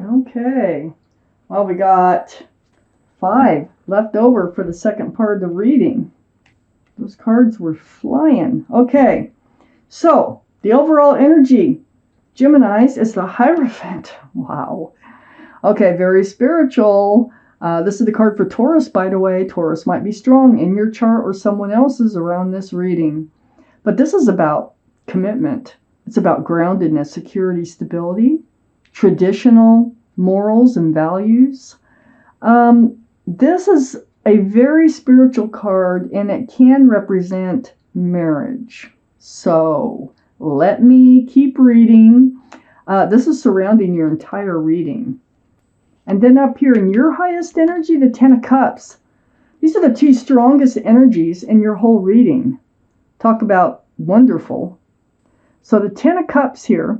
Okay. Well, we got 5 left over for the second part of the reading. Those cards were flying. Okay. So, the overall energy, Geminis, is the Hierophant. Wow. Okay, very spiritual. This is the card for Taurus, by the way. Taurus might be strong in your chart or someone else's around this reading. But this is about commitment. It's about groundedness, security, stability, traditional morals and values. This is a very spiritual card, and it can represent marriage. So let me keep reading. This is surrounding your entire reading. And then up here in your highest energy, the 10 of Cups. These are the 2 strongest energies in your whole reading. Talk about wonderful. So the 10 of Cups here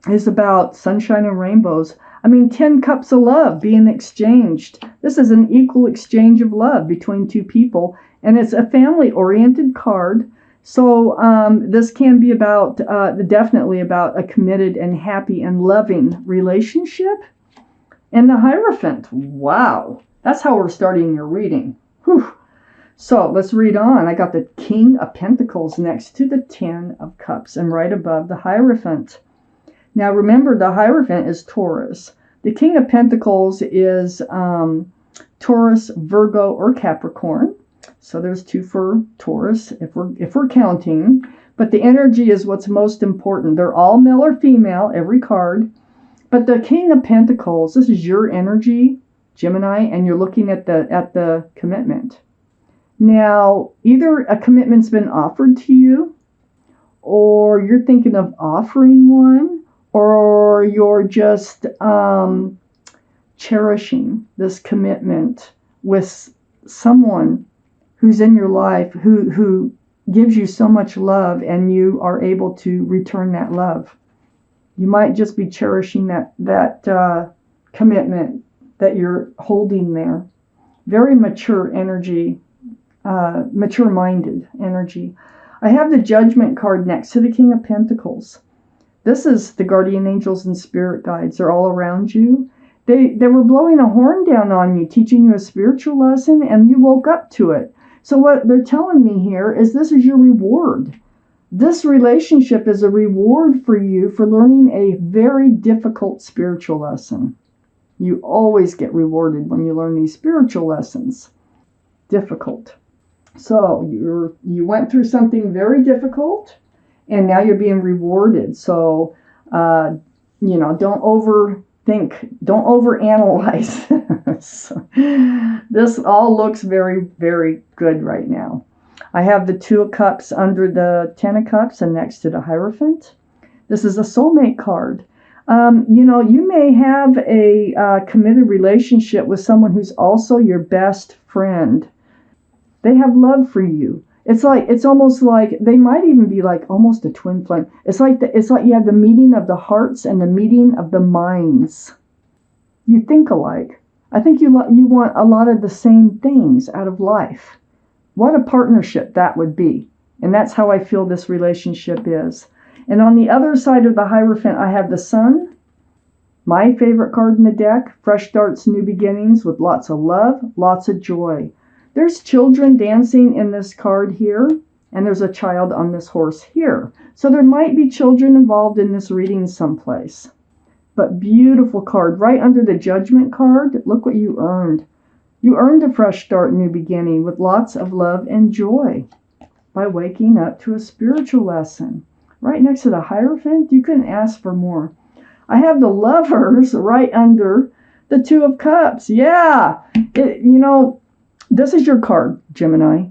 is about sunshine and rainbows. 10 cups of love being exchanged. This is an equal exchange of love between 2 people, and it's a family-oriented card. So this can be about, definitely about a committed and happy and loving relationship. And the Hierophant, wow, that's how we're starting your reading. Whew. So let's read on. I got the King of Pentacles next to the 10 of Cups and right above the Hierophant. Now remember, the Hierophant is Taurus. The King of Pentacles is Taurus, Virgo, or Capricorn. So there's 2 for Taurus if we're counting. But the energy is what's most important. They're all male or female, every card. But the King of Pentacles, this is your energy, Gemini, and you're looking at the commitment. Now, either a commitment's been offered to you, or you're thinking of offering one, or you're just cherishing this commitment with someone who's in your life who gives you so much love, and you are able to return that love. You might just be cherishing that commitment that you're holding there. Very mature energy, mature-minded energy. I have the Judgment card next to the King of Pentacles. This is the guardian angels and spirit guides. They're all around you. They were blowing a horn down on you, teaching you a spiritual lesson, and you woke up to it. So what they're telling me here is this is your reward. This relationship is a reward for you for learning a very difficult spiritual lesson. You always get rewarded when you learn these spiritual lessons. Difficult. So you went through something very difficult, and now you're being rewarded. So, don't overthink, don't overanalyze. This all looks very, very good right now. I have the 2 of Cups under the 10 of Cups and next to the Hierophant. This is a soulmate card. You may have a committed relationship with someone who's also your best friend. They have love for you. It's almost like they might even be like almost a twin flame. It's like you have the meeting of the hearts and the meeting of the minds. You think alike. I think you want a lot of the same things out of life. What a partnership that would be. And that's how I feel this relationship is. And on the other side of the Hierophant, I have the Sun. My favorite card in the deck. Fresh starts, new beginnings with lots of love, lots of joy. There's children dancing in this card here. And there's a child on this horse here. So there might be children involved in this reading someplace. But beautiful card. Right under the Judgment card, look what you earned. You earned a fresh start, new beginning with lots of love and joy by waking up to a spiritual lesson. Right next to the Hierophant, you couldn't ask for more. I have the Lovers right under the 2 of Cups. Yeah, this is your card, Gemini.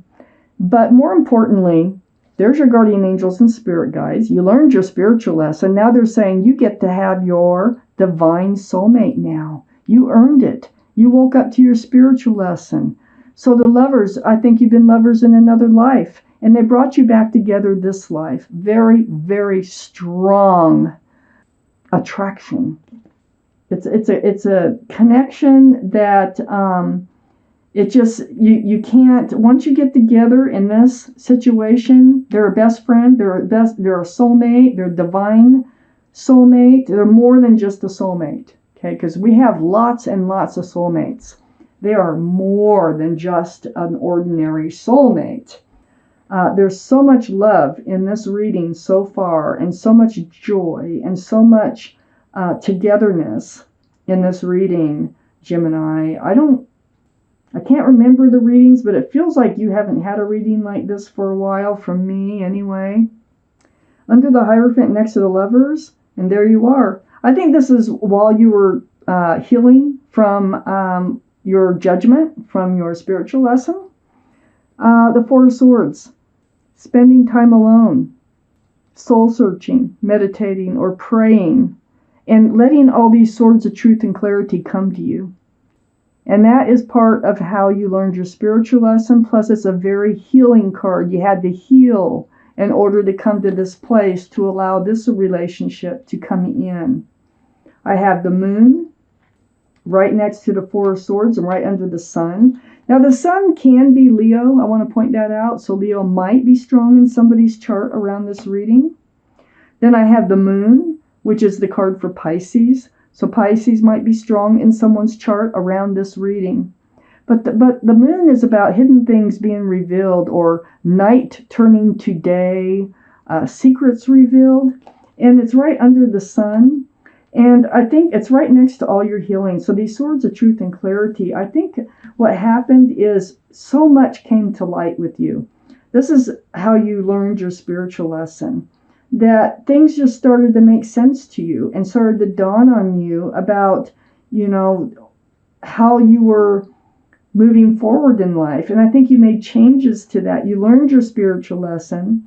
But more importantly, there's your guardian angels and spirit guides. You learned your spiritual lesson. Now they're saying you get to have your divine soulmate now. You earned it. You woke up to your spiritual lesson. So the Lovers, I think you've been lovers in another life. And they brought you back together this life. Very, very strong attraction. It's a connection that it just, you can't, once you get together in this situation, they're a best friend, they're a soulmate, they're a divine soulmate. They're more than just a soulmate. Okay, because we have lots and lots of soulmates. They are more than just an ordinary soulmate. There's so much love in this reading so far, and so much joy, and so much togetherness in this reading, Gemini. I can't remember the readings, but it feels like you haven't had a reading like this for a while, from me anyway. Under the Hierophant next to the Lovers, and there you are. I think this is while you were healing from your judgment, from your spiritual lesson. The Four of Swords, spending time alone, soul searching, meditating, or praying, and letting all these swords of truth and clarity come to you. And that is part of how you learned your spiritual lesson. Plus, it's a very healing card. You had to heal in order to come to this place to allow this relationship to come in. I have the Moon right next to the Four of Swords and right under the Sun. Now, the Sun can be Leo. I want to point that out. So Leo might be strong in somebody's chart around this reading. Then I have the Moon, which is the card for Pisces. So Pisces might be strong in someone's chart around this reading. But the Moon is about hidden things being revealed, or night turning to day, secrets revealed. And it's right under the Sun. And I think it's right next to all your healing. So these swords of truth and clarity, I think what happened is so much came to light with you. This is how you learned your spiritual lesson. That things just started to make sense to you and started to dawn on you about, how you were moving forward in life. And I think you made changes to that. You learned your spiritual lesson.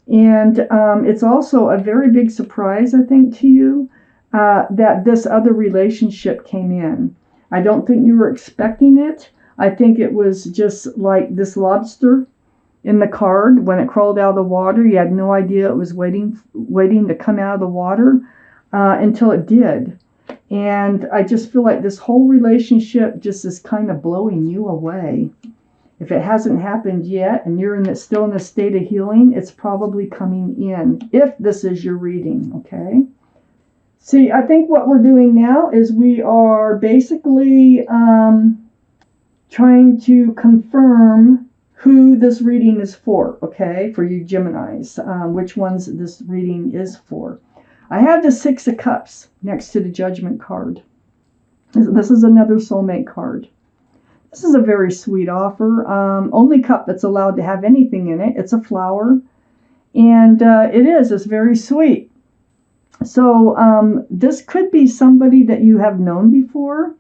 And it's also a very big surprise, I think, to you that this other relationship came in. I don't think you were expecting it. I think it was just like this lobster in the card. When it crawled out of the water, you had no idea it was waiting to come out of the water until it did. And I just feel like this whole relationship just is kind of blowing you away. If it hasn't happened yet and you're still in a state of healing, it's probably coming in, if this is your reading, okay? See, I think what we're doing now is we are basically trying to confirm who this reading is for, okay, for you Geminis, which ones this reading is for. I have the Six of Cups next to the Judgment card. This is another soulmate card. This is a very sweet offer. Only cup that's allowed to have anything in it. It's a flower, and it's very sweet. So this could be somebody that you have known before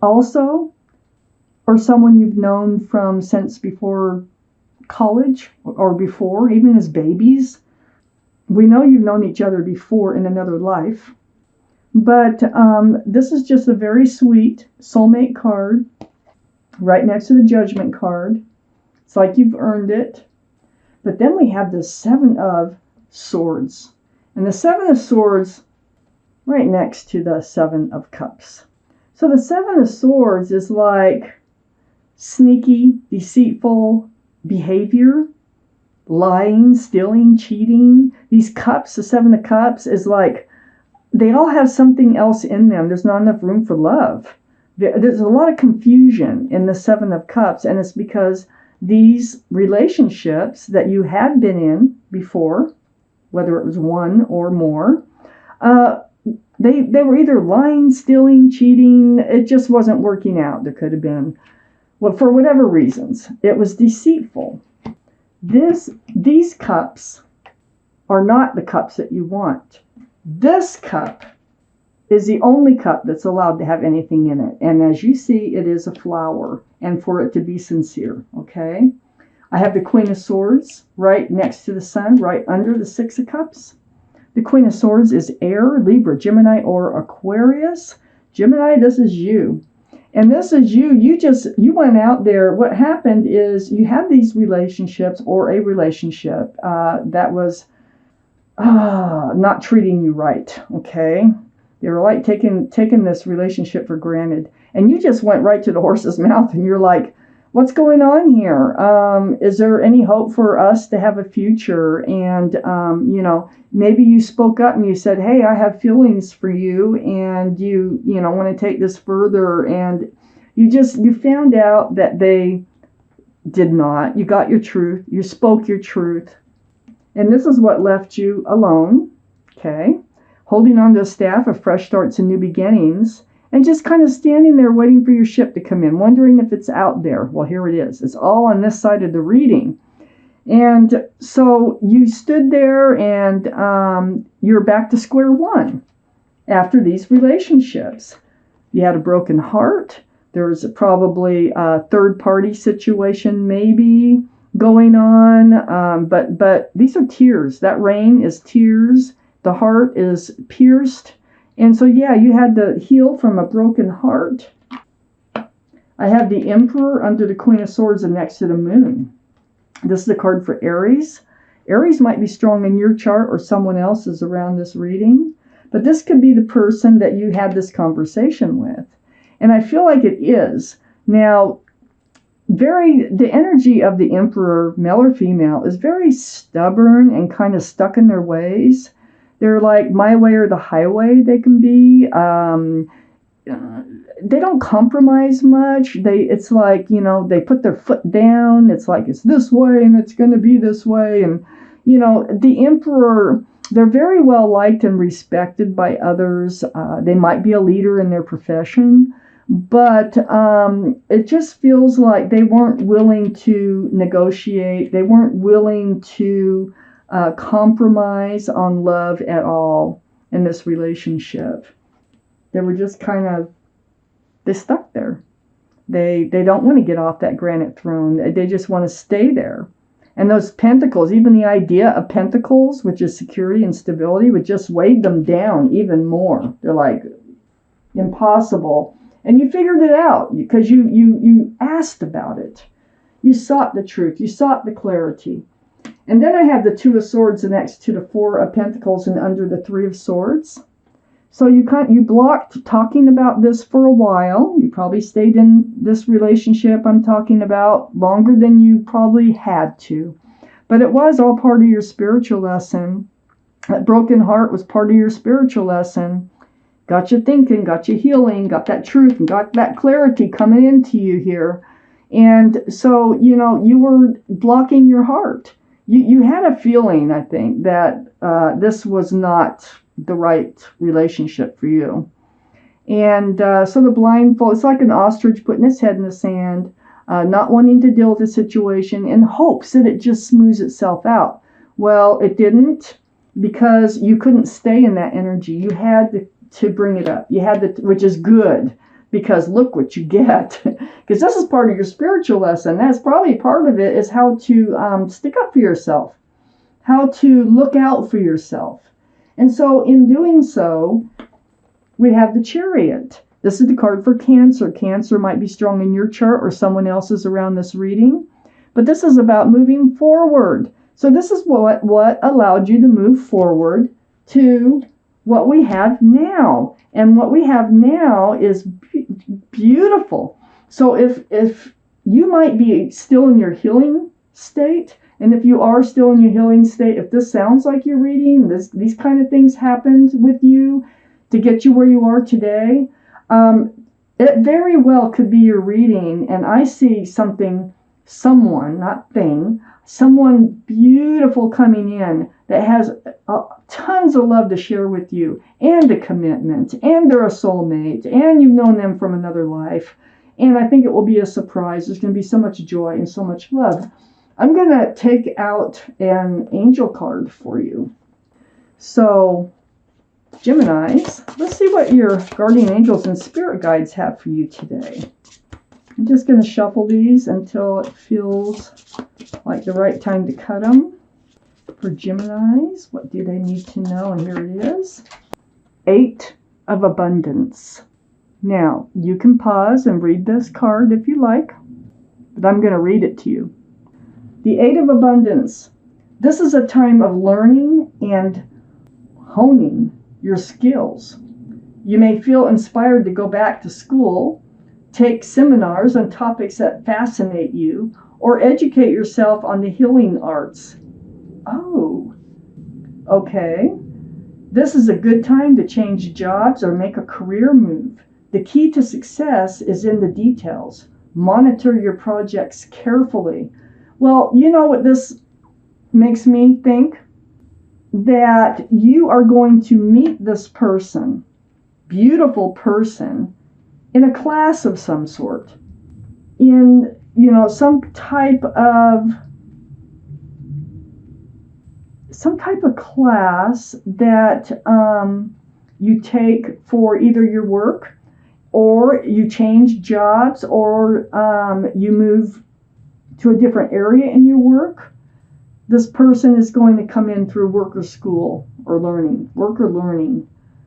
also, or someone you've known since before college or before, even as babies. We know you've known each other before in another life. But this is just a very sweet soulmate card right next to the Judgment card. It's like you've earned it. But then we have the Seven of Swords. And the Seven of Swords right next to the Seven of Cups. So the Seven of Swords is like sneaky, deceitful behavior, lying, stealing, cheating. These cups, the Seven of Cups, is like they all have something else in them. There's not enough room for love. There's a lot of confusion in the Seven of Cups, and it's because these relationships that you had been in before, whether it was one or more, they were either lying, stealing, cheating. It just wasn't working out. There could have been, well, for whatever reasons, it was deceitful. These cups are not the cups that you want. This cup is the only cup that's allowed to have anything in it. And as you see, it is a flower, and for it to be sincere, okay? I have the Queen of Swords right next to the Sun, right under the Six of Cups. The Queen of Swords is air, Libra, Gemini, or Aquarius. Gemini, this is you. And this is you. You went out there. What happened is you had these relationships, or a relationship that was not treating you right, okay? They were like taking this relationship for granted. And you just went right to the horse's mouth, and you're like, what's going on here? Is there any hope for us to have a future? And, maybe you spoke up and you said, hey, I have feelings for you, and you want to take this further. And you found out that they did not. You got your truth. You spoke your truth. And this is what left you alone, okay? Holding on to a staff of fresh starts and new beginnings, and just kind of standing there waiting for your ship to come in, wondering if it's out there. Well, here it is. It's all on this side of the reading. And so you stood there, and you're back to square one after these relationships. You had a broken heart. There's probably a third-party situation maybe going on, but these are tears. That rain is tears. The heart is pierced. And so, yeah, you had to heal from a broken heart. I have the Emperor under the Queen of Swords and next to the Moon. This is a card for Aries. Aries might be strong in your chart or someone else's around this reading. But this could be the person that you had this conversation with. And I feel like it is. Now, the energy of the Emperor, male or female, is very stubborn and kind of stuck in their ways. They're like my way or the highway, they can be. They don't compromise much. It's like, they put their foot down. It's like, it's this way and it's going to be this way. And, the Emperor, they're very well liked and respected by others. They might be a leader in their profession. But it just feels like they weren't willing to negotiate. They weren't willing to compromise on love at all in this relationship. They were just they stuck there. They don't want to get off that granite throne. They just want to stay there. And those pentacles, even the idea of pentacles, which is security and stability, would just weigh them down even more. They're like, impossible. And you figured it out because you asked about it. You sought the truth. You sought the clarity. And then I have the Two of Swords next to the Four of Pentacles and under the Three of Swords. So you blocked talking about this for a while. You probably stayed in this relationship I'm talking about longer than you probably had to. But it was all part of your spiritual lesson. That broken heart was part of your spiritual lesson. Got you thinking, got you healing, got that truth, and got that clarity coming into you here. And so, you were blocking your heart. You had a feeling, I think, that this was not the right relationship for you. And so the blindfold, it's like an ostrich putting its head in the sand, not wanting to deal with the situation in hopes that it just smooths itself out. Well, it didn't, because you couldn't stay in that energy. You had to bring it up. You had to, which is good, because look what you get. Because this is part of your spiritual lesson. That's probably part of it, is how to stick up for yourself, how to look out for yourself. And so in doing so, we have the Chariot. This is the card for Cancer. Cancer might be strong in your chart or someone else's around this reading. But this is about moving forward. So this is what allowed you to move forward to what we have now. And what we have now is beautiful. So if you might be still in your healing state, and if you are still in your healing state, if this sounds like you're reading, these kind of things happened with you to get you where you are today, it very well could be your reading. And I see someone, not thing, someone beautiful coming in that has tons of love to share with you, and a commitment, and they're a soulmate, and you've known them from another life. And I think it will be a surprise. There's going to be so much joy and so much love. I'm going to take out an angel card for you. So, Geminis, let's see what your guardian angels and spirit guides have for you today. I'm just going to shuffle these until it feels like the right time to cut them. For Geminis, what do they need to know? And here it is. 8 of Abundance. Now, you can pause and read this card if you like, but I'm going to read it to you. The 8 of Abundance. This is a time of learning and honing your skills. You may feel inspired to go back to school take seminars on topics that fascinate you, or educate yourself on the healing arts. Oh, okay. This is a good time to change jobs or make a career move. The key to success is in the details. Monitor your projects carefully. Well, you know what this makes me think? That you are going to meet this person, beautiful person, in a class of some sort, in, some type of class that you take for either your work, or you change jobs, or you move to a different area in your work. This person is going to come in through work or school or learning, work or learning.